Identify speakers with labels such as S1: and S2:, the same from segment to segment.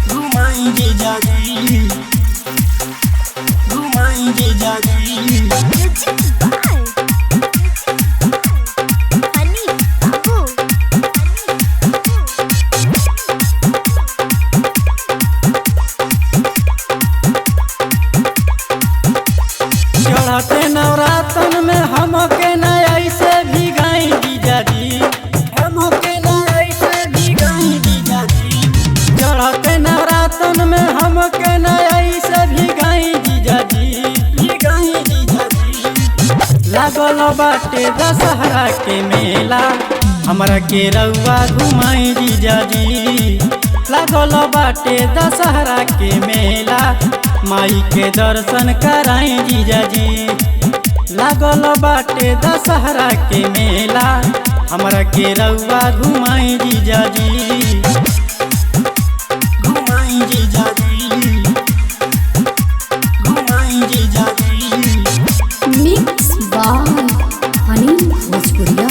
S1: घुमाएंगे जागी, घुमाएंगे जागी। चढ़ते नवरातन में हमके न ऐसे भी गाई जीजाजी, हमके न ऐसे भी गाई जीजाजी। चढ़ते नवरातन में हमके न ऐसे भी गाई जीजाजी, भी गाई जीजाजी। लागल बाटे दशहरा के मेला, हमरा के रउआ घुमाई जीजाजी। लागल बाटे दशहरा के मेला, माई के दर्शन कराई जीजाजी। लागल बाटे दशहरा के मेला, हमरा के रउआ घुमाई जीजाजी, घुमाई जीजाजी, घुमाई जीजाजी।
S2: मिक्स बाय अनिल भोजपुरिया।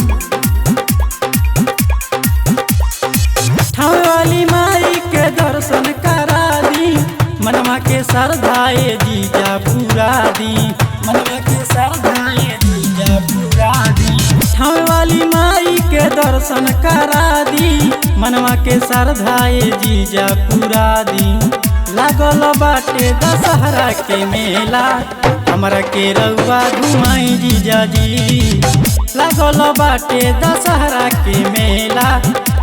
S1: ठावे वाली माई के दर्शन करा दी, मनवा के श्रद्धाए जीजा पूरा दी, मनवा के श्रद्धाए जीजा पूरा दी। ठावे वाली माई के दर्शन करा दी, मनवा के श्रद्धाए जीजा पूरा दी। लागल बाटे दशहरा के मेला, हमरा के रउआ घुमाई जीजाजी। लागल बाटे दशहरा के मेला,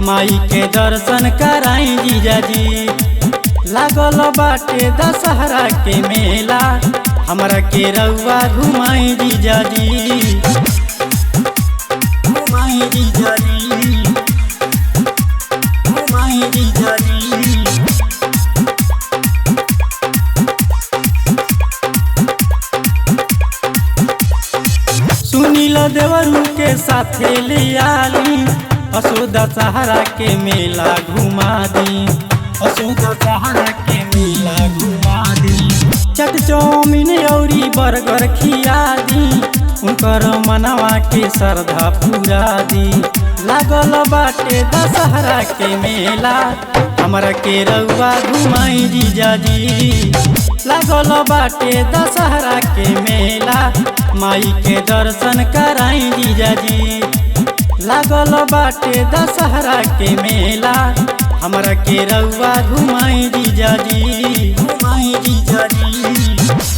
S1: माई के दर्शन कराई जीजाजी। लागल बाटे दशहरा के मेला, हमरा के रउआ घुमाई जीजाजी, घुमाई जीजाजी, घुमाई जीजाजी। सुनील देवरू के साथे लियाली, असो दशहरा के मेला घुमा दी, असो दशहरा के मेला घुमा दी। चट चौमिन औरी बर्गर खिया दी, उनकर मनवा के श्रद्धा पूरा दी। लागल बाटे दशहरा के मेला, हमरा के रउआ घुमाई जीजाजी। लागल बाटे दशहरा के मेला, माई के दर्शन कराई जीजाजी। लागल बाटे दशहरा के मेला, हमरा के रउआ घुमाई जीजाजी, घुमाई जीजाजी।